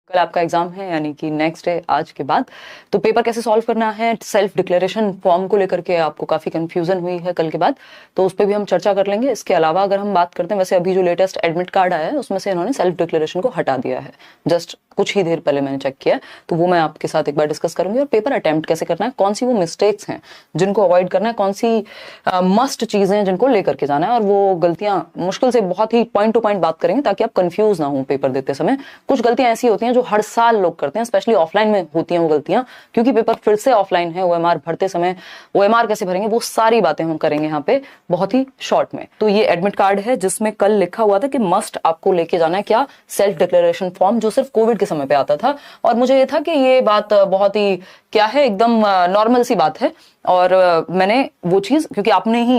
कल आपका एग्जाम है, यानी कि नेक्स्ट डे आज के बाद। तो पेपर कैसे सॉल्व करना है, सेल्फ डिक्लेरेशन फॉर्म को लेकर के आपको काफी कंफ्यूजन हुई है कल के बाद, तो उस पर भी हम चर्चा कर लेंगे। इसके अलावा अगर हम बात करते हैं, वैसे अभी जो लेटेस्ट एडमिट कार्ड आया है उसमें से इन्होंने सेल्फ डिक्लेरेशन को हटा दिया है, जस्ट कुछ ही देर पहले मैंने चेक किया, तो वो मैं आपके साथ एक बार डिस्कस करूंगी। और पेपर अटेम्प्ट कैसे करना है, कौन सी वो मिस्टेक्स हैं जिनको अवॉइड करना है, कौन सी मस्ट चीजें हैं जिनको लेकर के जाना है, और वो गलतियां मुश्किल से बहुत ही पॉइंट टू पॉइंट बात करेंगे ताकि आप कंफ्यूज ना हो पेपर देते समय। कुछ गलतियां ऐसी होती हैं जो हर साल लोग करते हैं, स्पेशली ऑफलाइन में होती हैं वो गलतियां, क्योंकि पेपर फिर से ऑफलाइन है। ओएमआर भरते समय ओएमआर कैसे भरेंगे, वो सारी बातें हम करेंगे यहाँ पे बहुत ही शॉर्ट में। तो ये एडमिट कार्ड है जिसमें कल लिखा हुआ था कि मस्ट आपको लेके जाना है क्या, सेल्फ डिक्लेरेशन फॉर्म, जो सिर्फ कोविड के समय पे आता था। और मुझे ये था कि ये बात बहुत ही क्या है, एकदम नॉर्मल सी बात है। और मैंने वो चीज, क्योंकि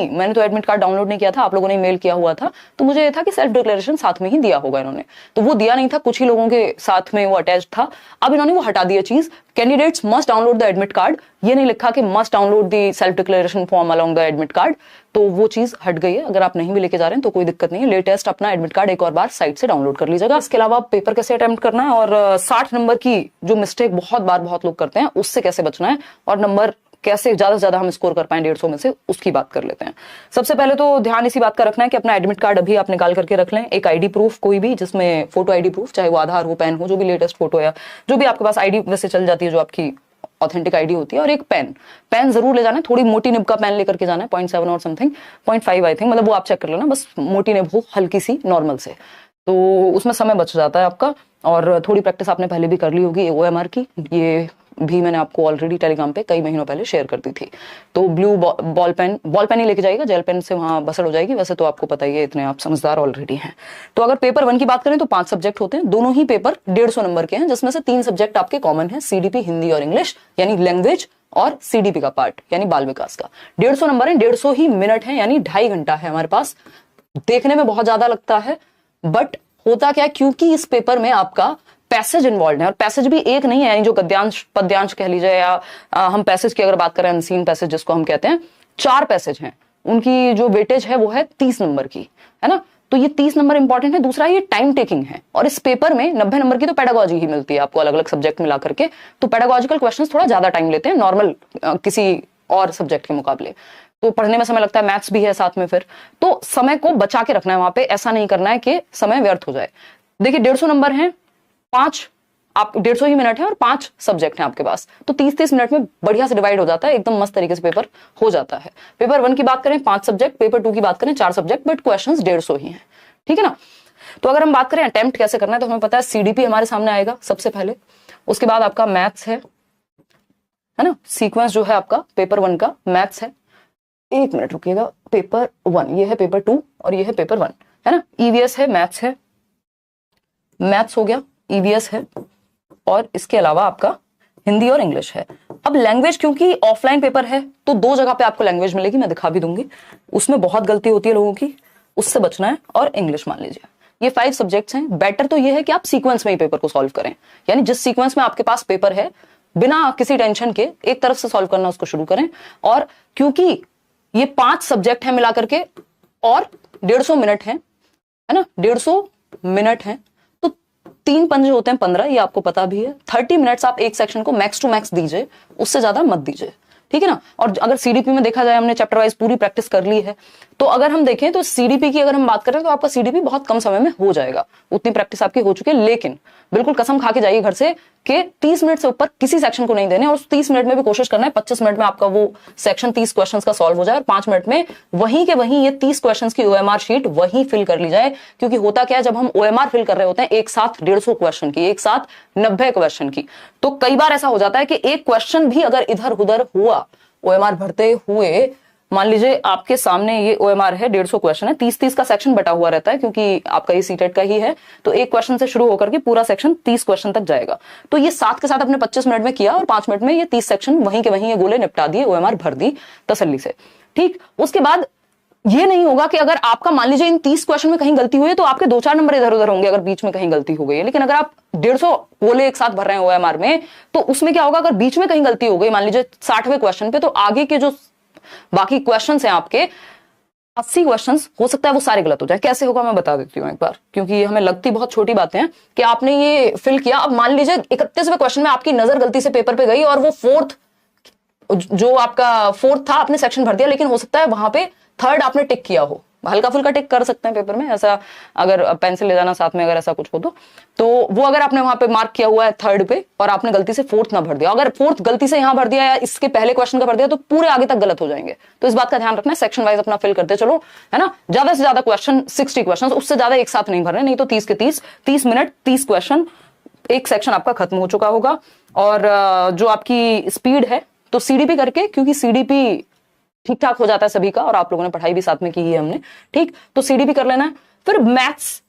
मैंने तो एडमिट कार्ड डाउनलोड नहीं किया था, आप लोगों ने मेल किया हुआ था, तो मुझे ये था कि सेल्फ डिक्लेरेशन साथ में ही दिया होगा इन्होंने, तो वो दिया नहीं था, कुछ ही लोगों के साथ में वो अटैच था। अब इन्होंने वो हटा दिया चीज, candidates must download the admit card, ये नहीं लिखा कि must download the self declaration form along the admit card, तो वो चीज हट गई है। अगर आप नहीं भी लेके जा रहे हैं तो कोई दिक्कत नहीं है, लेटेस्ट अपना एडमिट कार्ड एक और बार साइट से डाउनलोड कर लीजिएगा। इसके अलावा पेपर कैसे अटेम्प्ट करना है, और 60 नंबर की जो मिस्टेक बहुत लोग करते हैं उससे कैसे बचना है, और नंबर कैसे ज्यादा से ज्यादा हम स्कोर कर पाए 150 में से, उसकी बात कर लेते हैं। सबसे पहले तो ध्यान इसी बात का रखना है कि अपना एडमिट कार्ड अभी आप निकाल करके रख लें, एक आईडी प्रूफ कोई भी, जिसमें फोटो आईडी प्रूफ, चाहे वो आधार हो, पैन हो, जो भी लेटेस्ट फोटो या जो भी आपके पास आईडी वैसे चल जाती है जो आपकी ऑथेंटिक आईडी होती है, और एक पेन जरूर ले जाना है, थोड़ी मोटी निब का पेन लेकर के जाना है, 0.7 और समथिंग 0.5 आई थिंक, मतलब वो आप चेक कर लेना, बस मोटी निब हो हल्की सी नॉर्मल से, तो उसमें समय बच जाता है आपका। और थोड़ी प्रैक्टिस आपने पहले भी कर ली होगी ओएमआर की, ये भी मैंने आपको ऑलरेडी टेलीग्राम पे कई महीनों पहले शेयर कर दी थी। तो ब्लू बॉल पेन ही लेके जाइएगा, जेल पेन से वहां बसड़ हो जाएगी, वैसे तो आपको पता ही है, इतने आप समझदार ऑलरेडी हैं। तो अगर पेपर 1 की बात करें तो 5 सब्जेक्ट होते हैं, दोनों ही पेपर 150 नंबर के हैं, जिसमें से 3 सब्जेक्ट आपके कॉमन है, सीडीपी हिंदी और इंग्लिश, यानी लैंग्वेज, और सीडीपी का पार्ट यानी बाल विकास का। 150 नंबर है, 150 ही मिनट है, यानी 2.5 घंटा है हमारे पास। देखने में बहुत ज्यादा लगता है, बट होता क्या है, क्योंकि इस पेपर में आपका पैसेज इन्वॉल्व है, और पैसेज भी एक नहीं है, यानी जो गद्यांश पद्यांश कह लीजिए, या हम पैसेज की अगर बात करें, अनसीन पैसेज जिसको हम कहते हैं, 4 पैसेज हैं, उनकी जो वेटेज है वो है 30 नंबर की, है ना। तो ये 30 नंबर इंपॉर्टेंट है। दूसरा, ये टाइम टेकिंग है, और इस पेपर में 90 नंबर की तो पेडागोजी ही मिलती है आपको, अलग अलग सब्जेक्ट मिला करके, तो पेडागोजिकल क्वेश्चंस थोड़ा ज्यादा टाइम लेते हैं नॉर्मल किसी और सब्जेक्ट के मुकाबले, तो पढ़ने में समय लगता है, मैथ्स भी है साथ में, फिर तो समय को बचा के रखना है वहां पे, ऐसा नहीं करना है कि समय व्यर्थ हो जाए। देखिए 150 नंबर है, 5 आप 150 ही मिनट है, और 5 सब्जेक्ट हैं आपके पास, तो 30-30 मिनट में बढ़िया से डिवाइड हो जाता है, एकदम मस्त तरीके से पेपर हो जाता है। पेपर 1 की बात करें 5 सब्जेक्ट, पेपर 2 की बात करें 4 सब्जेक्ट, बट क्वेश्चंस 150 ही हैं, ठीक है ना। तो अगर हम बात करें अटेम्प्ट कैसे करना है, तो हमें पता है सीडीपी हमारे सामने आएगा सबसे पहले, उसके बाद आपका मैथ्स है ना, सीक्वेंस जो है आपका पेपर 1 का मैथ्स है। 1 मिनट रुकिएगा, पेपर 1 ये है, पेपर 2 और ये है पेपर 1, है ना। ईवीएस है, मैथ्स है, मैथ्स हो गया, ईवीएस है, और इसके अलावा आपका हिंदी और इंग्लिश है। अब लैंग्वेज, क्योंकि ऑफलाइन पेपर है, तो 2 जगह पे आपको लैंग्वेज मिलेगी, मैं दिखा भी दूंगी, उसमें बहुत गलती होती है लोगों की, उससे बचना है। और इंग्लिश मान लीजिए, ये 5 सब्जेक्ट्स हैं। बेटर तो ये है कि आप सीक्वेंस में ही पेपर को सॉल्व करें, यानी जिस सीक्वेंस में आपके पास पेपर है, बिना किसी टेंशन के एक तरफ से सॉल्व करना उसको शुरू करें। और क्योंकि ये 5 सब्जेक्ट है मिला करके, और 150 मिनट है ना, 150 मिनट है, तो 3 पंजे होते हैं 15, ये आपको पता भी है। 30 मिनट्स आप एक सेक्शन को मैक्स टू मैक्स दीजिए, उससे ज्यादा मत दीजिए, ठीक है ना। और अगर सीडीपी में देखा जाए, हमने चैप्टर वाइज पूरी प्रैक्टिस कर ली है, तो अगर हम देखें तो सीडीपी की अगर हम बात करें तो आपका सीडीपी बहुत कम समय में हो जाएगा, उतनी प्रैक्टिस आपकी हो चुकी है। लेकिन बिल्कुल कसम खा के जाइए घर से कि 30 मिनट से ऊपर किसी सेक्शन को नहीं देने, और उस 30 मिनट में भी कोशिश करना है 25 मिनट में आपका वो सेक्शन 30 क्वेश्चंस का सॉल्व हो जाए, और 5 मिनट में वहीं के वहीं ये 30 क्वेश्चंस की ओएमआर शीट वहीं फिल कर ली जाए। क्योंकि होता क्या है, जब हम ओएमआर फिल कर रहे होते हैं एक साथ 150 क्वेश्चन की, एक साथ 90 क्वेश्चन की, तो कई बार ऐसा हो जाता है कि एक क्वेश्चन भी अगर इधर उधर हुआ ओएमआर भरते हुए, मान लीजिए आपके सामने ये ओएमआर है, 150 क्वेश्चन है, 30-30 का सेक्शन बटा हुआ रहता है, क्योंकि आपका ये सीटेट का ही है, तो एक क्वेश्चन से शुरू होकर के पूरा सेक्शन 30 क्वेश्चन तक जाएगा। तो ये साथ के साथ अपने 25 मिनट में किया, और 5 मिनट में ये 30 सेक्शन वहीं के वहीं ये गोले निपटा दिए, ओएमआर भर दी तसल्ली से, ठीक। उसके बाद ये नहीं होगा कि अगर आपका मान लीजिए इन 30 क्वेश्चन में कहीं गलती हुई है, तो आपके 2-4 नंबर इधर उधर होंगे अगर बीच में कहीं गलती हो गई है। लेकिन अगर आप 150 गोले एक साथ भर रहे हैं ओएमआर में, तो उसमें क्या होगा, अगर बीच में कहीं गलती हो गई मान लीजिए 60वें क्वेश्चन पे, तो आगे के जो बाकी क्वेश्चंस हैं आपके, 80 क्वेश्चंस हो सकता है वो सारे गलत हो जाए। कैसे होगा मैं बता देती हूँ एक बार, क्योंकि हमें लगती बहुत छोटी बातें हैं कि आपने ये फिल किया। अब मान लीजिए 31वें क्वेश्चन में आपकी नजर गलती से पेपर पे गई और वो जो आपका फोर्थ था आपने सेक्शन भर दिया, लेकिन हो सकता है वहां पे थर्ड आपने टिक किया हो। हल्का फुल्का टिक कर सकते हैं पेपर में, ऐसा अगर पेंसिल ले जाना साथ में अगर ऐसा कुछ हो तो वो अगर आपने वहां पे मार्क किया हुआ है थर्ड पे और आपने गलती से फोर्थ ना भर दिया, अगर फोर्थ गलती से यहां भर दिया या इसके पहले क्वेश्चन का भर दिया तो पूरे आगे तक गलत हो जाएंगे। तो इस बात का ध्यान रखना है, सेक्शन वाइज अपना फिल करते चलो, है ना। ज्यादा से ज्यादा क्वेश्चन 60 क्वेश्चन, उससे ज्यादा एक साथ नहीं भरने, नहीं तो 30 के 30 मिनट 30 क्वेश्चन, एक सेक्शन आपका खत्म हो चुका होगा। और जो आपकी स्पीड है तो सीडीपी करके, क्योंकि सीडीपी ठीक ठाक हो जाता है सभी का, और आप लोगों ने पढ़ाई भी साथ में की है हमने, ठीक, तो सीडीपी कर लेना है। फिर मैथ्स,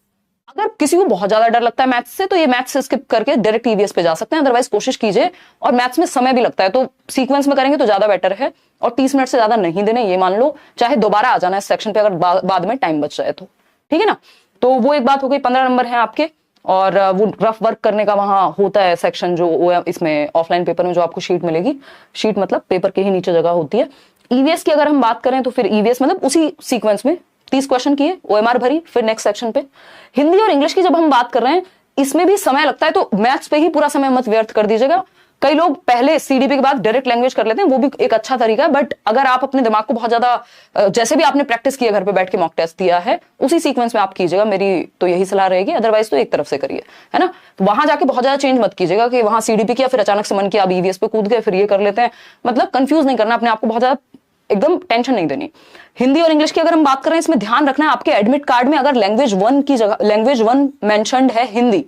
अगर किसी को बहुत ज्यादा डर लगता है मैथ्स से तो ये मैथ्स से स्किप करके डायरेक्ट ईवीएस पे जा सकते हैं, अदरवाइज कोशिश कीजिए। और मैथ्स में समय भी लगता है तो सीक्वेंस में करेंगे तो ज्यादा बेटर है, और 30 मिनट से ज्यादा नहीं देने, ये मान लो, चाहे दोबारा आ जाना है सेक्शन पे अगर बाद में टाइम बच जाए तो, ठीक है ना। तो वो एक बात हो गई, 15 नंबर है आपके। और वो रफ वर्क करने का वहां होता है सेक्शन, जो इसमें ऑफलाइन पेपर में जो आपको शीट मिलेगी, शीट मतलब पेपर के ही नीचे जगह होती है। ईवीएस की अगर हम बात करें तो फिर ईवीएस मतलब उसी सीक्वेंस में 30 क्वेश्चन किए, ओएमआर भरी, फिर नेक्स्ट सेक्शन पे। हिंदी और इंग्लिश की जब हम बात कर रहे हैं इसमें भी समय लगता है, तो मैथ्स पे ही पूरा समय मत व्यर्थ कर दीजिएगा। कई लोग पहले सीडीपी के बाद डायरेक्ट लैंग्वेज कर लेते हैं, वो भी एक अच्छा तरीका है, बट अगर आप अपने दिमाग को बहुत ज्यादा, जैसे भी आपने प्रैक्टिस किया घर पे बैठ के मॉक टेस्ट दिया है उसी सीक्वेंस में आप कीजिएगा, मेरी तो यही सलाह रहेगी। अदरवाइज तो एक तरफ से करिए, है ना। तो वहां जाके बहुत ज्यादा चेंज मत कीजिएगा कि वहां सीडीपी किया फिर अचानक से मन किया आप ईवीएस पे कूद गए फिर ये कर लेते हैं, मतलब कंफ्यूज नहीं करना अपने आपको, बहुत ज्यादा एकदम टेंशन नहीं देनी। हिंदी और इंग्लिश की अगर हम बात करें इसमें ध्यान रखना है आपके एडमिट कार्ड में अगर लैंग्वेज 1 की जगह लैंग्वेज 1 मेंशन्ड है हिंदी,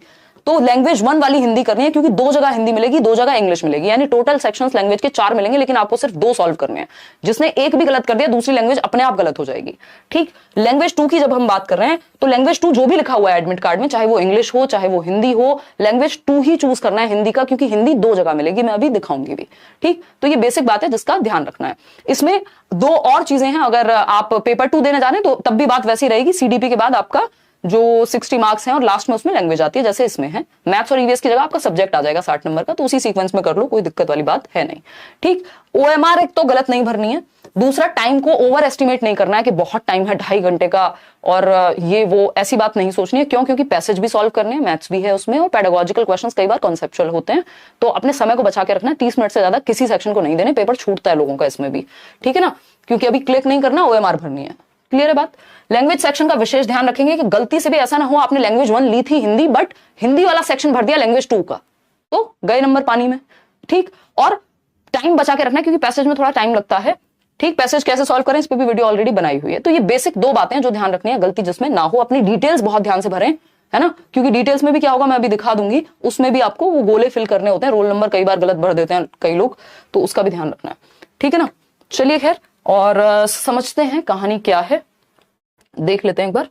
तो लैंग्वेज 1 वाली हिंदी करनी है, क्योंकि 2 जगह हिंदी मिलेगी 2 जगह इंग्लिश मिलेगी, यानी टोटल सेक्शंस लैंग्वेज के 4 मिलेंगे, लेकिन आपको सिर्फ 2 सॉल्व करने हैं। जिसने एक भी गलत कर दिया दूसरी लैंग्वेज अपने आप गलत हो जाएगी, ठीक। लैंग्वेज 2 की जब हम बात कर रहे हैं तो लैंग्वेज 2 जो भी लिखा हुआ है एडमिट कार्ड में, चाहे वो इंग्लिश हो चाहे वो हिंदी हो, लैंग्वेज 2 ही चूज करना है हिंदी का, क्योंकि हिंदी 2 जगह मिलेगी, मैं अभी दिखाऊंगी भी, ठीक। तो ये बेसिक बात है जिसका ध्यान रखना है। इसमें 2 और चीजें हैं, अगर आप पेपर 2 देने जा रहे हैं तो तब भी बात वैसी रहेगी, सीडीपी के बाद आपका जो 60 मार्क्स हैं और लास्ट में उसमें लैंग्वेज आती है, जैसे इसमें है मैथ्स और ईवीएस की जगह आपका सब्जेक्ट आ जाएगा 60 नंबर का, तो उसी सीक्वेंस में कर लो, कोई दिक्कत वाली बात है नहीं, ठीक। ओएमआर एक तो गलत नहीं भरनी है, दूसरा टाइम को ओवर एस्टिमेट नहीं करना है कि बहुत टाइम है 2.5 घंटे का और ये वो ऐसी बात नहीं सोचनी है। क्यों? क्योंकि पैसेज भी सॉल्व करने हैं, मैथ्स भी है उसमें, और पेडागोजिकल क्वेश्चंस कई बार कॉन्सेप्चुअल होते हैं, तो अपने समय को बचा के रखना है। 30 मिनट से ज्यादा किसी सेक्शन को नहीं देने, पेपर छूटता है लोगों का इसमें भी, ठीक है ना। क्योंकि अभी क्लिक नहीं करना, ओएमआर भरनी है, क्लियर है बात। लैंग्वेज सेक्शन का विशेष ध्यान रखेंगे कि गलती से भी ऐसा ना हो आपने लैंग्वेज 1 ली थी हिंदी, बट हिंदी वाला सेक्शन भर दिया लैंग्वेज 2 का, तो गए नंबर पानी में, ठीक। और टाइम बचा के रखना है क्योंकि पैसेज में थोड़ा टाइम लगता है, ठीक। पैसेज कैसे सॉल्व करें इस पे भी वीडियो ऑलरेडी बनाई हुई है। तो ये बेसिक 2 बातें जो ध्यान रखनी है, गलती जिसमें ना हो। अपनी डिटेल्स बहुत ध्यान से भरें, है ना, क्योंकि डिटेल्स में भी क्या होगा मैं अभी दिखा दूंगी, उसमें भी आपको वो गोले फिल करने होते हैं, रोल नंबर कई बार गलत भर देते हैं कई लोग, तो उसका भी ध्यान रखना है, ठीक है ना। चलिए खैर, और समझते हैं कहानी क्या है, देख लेते हैं एक बार।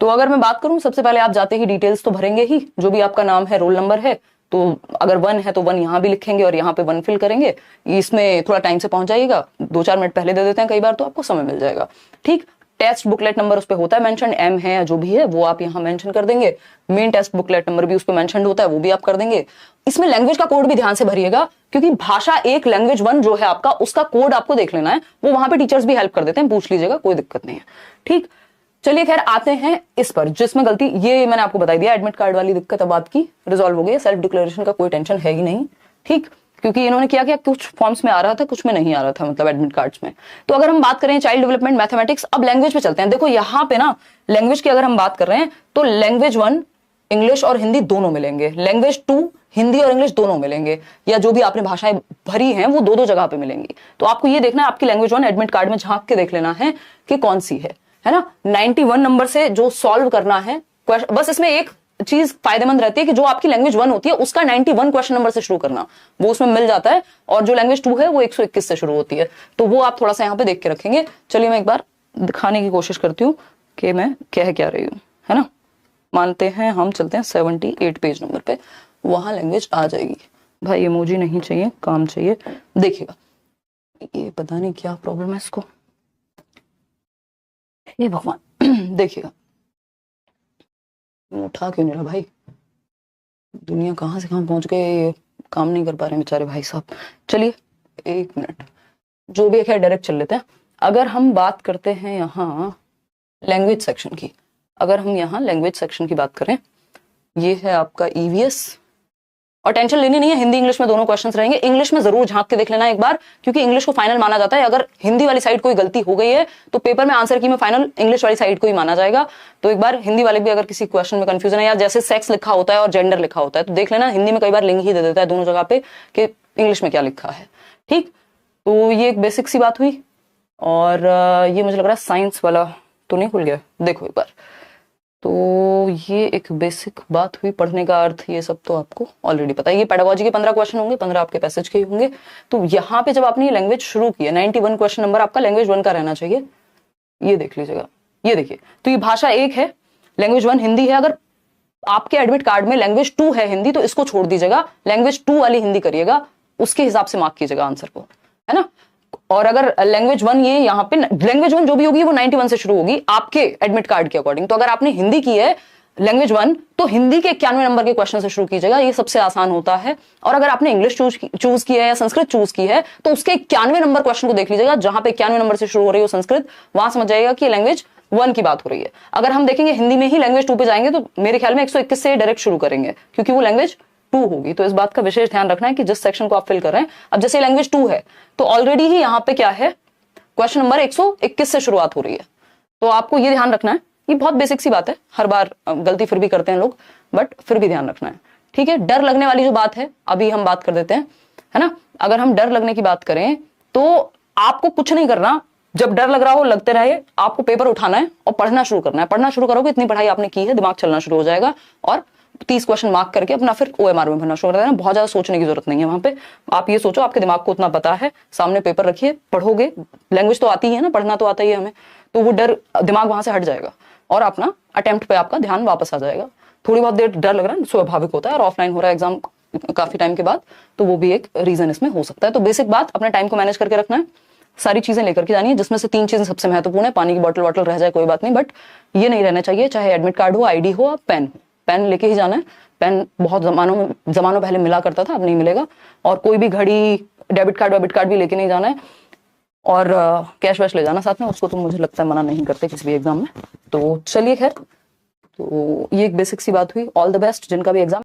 तो अगर मैं बात करूं, सबसे पहले आप जाते ही डिटेल्स तो भरेंगे ही, जो भी आपका नाम है रोल नंबर है, तो अगर 1 है तो 1 यहां भी लिखेंगे और यहाँ पे 1 फिल करेंगे। इसमें थोड़ा टाइम से पहुंच जाइएगा, 2-4 मिनट पहले दे देते हैं कई बार, तो आपको समय मिल जाएगा, ठीक। टेस्ट बुकलेट नंबर उस पे होता है मेंशन, एम है या जो भी है वो आप यहाँ मेंशन कर देंगे। मेन टेस्ट बुकलेट नंबर भी उस पे मेंशन होता है, वो भी आप कर देंगे। इसमें लैंग्वेज का कोड भी ध्यान से भरिएगा, क्योंकि भाषा 1 लैंग्वेज 1 जो है आपका, उसका कोड आपको देख लेना है, वो वहां पे टीचर्स भी हेल्प कर देते हैं, पूछ लीजिएगा, कोई दिक्कत नहीं है, ठीक। चलिए खैर, आते हैं इस पर जिसमें गलती, ये मैंने आपको बता दिया, एडमिट कार्ड वाली दिक्कत अब आपकी रिजॉल्व हो गई है, सेल्फ डिक्लेरेशन का कोई टेंशन है ही नहीं, ठीक। क्योंकि इन्होंने क्या किया, कुछ फॉर्म्स में आ रहा था कुछ में नहीं आ रहा था, मतलब एडमिट कार्ड्स में। तो अगर हम बात करें चाइल्ड डेवलपमेंट मैथमेटिक्स, अब लैंग्वेज पे चलते हैं। देखो यहाँ पे ना लैंग्वेज की अगर हम बात कर रहे हैं तो लैंग्वेज 1 इंग्लिश और हिंदी दोनों मिलेंगे, लैंग्वेज 2 हिंदी और इंग्लिश दोनों मिलेंगे, या जो भी आपने भाषाएं भरी हैं वो 2-2 जगह पे मिलेंगी। तो आपको ये देखना है, आपकी लैंग्वेज 1 एडमिट कार्ड में झांक के देख लेना है कि कौन सी है ना। 91 नंबर से जो सॉल्व करना है बस, इसमें एक चीज फायदेमंद रहती है कि जो आपकी लैंग्वेज 1 होती है उसका 91 क्वेश्चन नंबर से शुरू करना, वो उसमें मिल जाता है, और जो लैंग्वेज 2 है वो 121 से शुरू होती है, तो वो आप थोड़ा सा यहाँ पे देख के रखेंगे। चलिए मैं एक बार दिखाने की कोशिश करती हूँ कि मैं कह क्या रही हूँ, है ना। मानते हैं हम चलते हैं 78 पेज नंबर पे, वहां लैंग्वेज आ जाएगी। भाई इमोजी नहीं चाहिए, काम चाहिए। देखिएगा, ये पता नहीं क्या प्रॉब्लम है इसको, ये भगवान देखिएगा, उठा क्यों नहीं रहा भाई, दुनिया कहां से कहां पहुंच गए, काम नहीं कर पा रहे बेचारे भाई साहब। चलिए 1 मिनट, जो भी है खैर डायरेक्ट चल लेते हैं। अगर हम बात करते हैं यहाँ लैंग्वेज सेक्शन की, अगर हम यहाँ लैंग्वेज सेक्शन की बात करें, ये है आपका ईवीएस। और टेंशन लेनी नहीं है, हिंदी इंग्लिश में दोनों क्वेश्चंस रहेंगे। इंग्लिश में जरूर झांक के देख लेना एक बार, क्योंकि इंग्लिश को फाइनल माना जाता है। अगर हिंदी वाली साइड कोई गलती हो गई है तो पेपर में आंसर की में फाइनल इंग्लिश वाली साइड को ही माना जाएगा। तो एक बार हिंदी वाले भी अगर किसी क्वेश्चन में कंफ्यूजन है, या जैसे सेक्स लिखा होता है और जेंडर लिखा होता है, तो देख लेना हिंदी में कई बार लिंग ही दे देता है दोनों जगह पे कि इंग्लिश में क्या लिखा है। ठीक, तो ये एक बेसिक सी बात हुई। और ये मुझे लग रहा है साइंस वाला तो नहीं खुल गया, देखो एक बार। तो ये एक बेसिक बात हुई, पढ़ने का अर्थ ये सब तो आपको ऑलरेडी पता है। ये पेडागोजी के 15 क्वेश्चन होंगे, 15 आपके पैसेज के होंगे। तो यहाँ पे जब आपने ये लैंग्वेज शुरू की है, 91 क्वेश्चन नंबर आपका लैंग्वेज 1 का रहना चाहिए। ये देख लीजिएगा, ये देखिए, तो ये भाषा 1 है, लैंग्वेज 1 हिंदी है। अगर आपके एडमिट कार्ड में लैंग्वेज 2 है हिंदी, तो इसको छोड़ दीजिएगा, लैंग्वेज 2 वाली हिंदी करिएगा, उसके हिसाब से मार्क कीजिएगा आंसर को, है ना। और अगर लैंग्वेज 1, ये यहाँ पे लैंग्वेज 1 जो भी होगी वो 91 से शुरू होगी आपके एडमिट कार्ड के अकॉर्डिंग। तो अगर आपने हिंदी की है लैंग्वेज 1, तो हिंदी के 91 नंबर के क्वेश्चन से शुरू कीजिएगा, ये सबसे आसान होता है। और अगर आपने इंग्लिश चूज की है या संस्कृत चूज की है, तो उसके 91 नंबर क्वेश्चन को देख लीजिएगा, जहां पे 91 नंबर से शुरू हो रही हो संस्कृत, वहां समझ जाएगा कि लैंग्वेज 1 की बात हो रही है। अगर हम देखेंगे हिंदी में ही लैंग्वेज 2 पे जाएंगे, तो मेरे ख्याल में 121 से डायरेक्ट शुरू करेंगे, क्योंकि वो लैंग्वेज 2 होगी। तो इस बात का विशेष ध्यान रखना है कि जिस सेक्शन को आप फिल कर रहे हैं, अब जैसे लैंग्वेज 2 है, तो ऑलरेडी ही यहाँ पे क्या है, क्वेश्चन नंबर 121 से शुरुआत हो रही है। तो आपको ये ध्यान रखना है, ये बहुत बेसिक सी बात है, हर बार गलती फिर भी करते हैं लोग, बट फिर भी ध्यान रखना है। ठीक है, डर लगने वाली जो बात है अभी हम बात कर देते हैं, है ना। अगर हम डर लगने की बात करें, तो आपको कुछ नहीं करना, जब डर लग रहा हो लगते रहे, आपको पेपर उठाना है और पढ़ना शुरू करना है। पढ़ना शुरू करोगे, इतनी पढ़ाई आपने की है, दिमाग चलना शुरू हो जाएगा, और 30 क्वेश्चन मार्क करके अपना फिर OMR में भरना शुरू कर देना। बहुत ज्यादा सोचने की जरूरत नहीं है वहां पे। आप ये सोचो, आपके दिमाग को उतना पता है, सामने पेपर रखिए, पढ़ोगे, लैंग्वेज तो आती है ना, पढ़ना तो आता ही है हमें, तो वो डर दिमाग वहां से हट जाएगा और अपना अटेम्प्ट पे आपका ध्यान वापस आ जाएगा। थोड़ी बहुत देर डर लग रहा है, स्वाभाविक होता है, और ऑफलाइन हो रहा है एग्जाम काफी टाइम के बाद, तो वो भी एक रीजन इसमें हो सकता है। तो बेसिक बात, अपने टाइम को मैनेज करके रखना है, सारी चीजें लेकर के जानी है, जिसमें से 3 चीजें सबसे महत्वपूर्ण है। पानी की बोतल वॉटल रह जाए कोई बात नहीं, बट ये नहीं रहना चाहिए, चाहे एडमिट कार्ड हो, ID हो, पेन हो, पेन लेके ही जाना है। पेन बहुत जमानों पहले मिला करता था, अब नहीं मिलेगा। और कोई भी घड़ी, डेबिट कार्ड भी लेके नहीं जाना है। और कैश वैश ले जाना साथ में, उसको तो मुझे लगता है मना नहीं करते किसी भी एग्जाम में। तो चलिए खैर, तो ये एक बेसिक सी बात हुई। ऑल द बेस्ट जिनका भी एग्जाम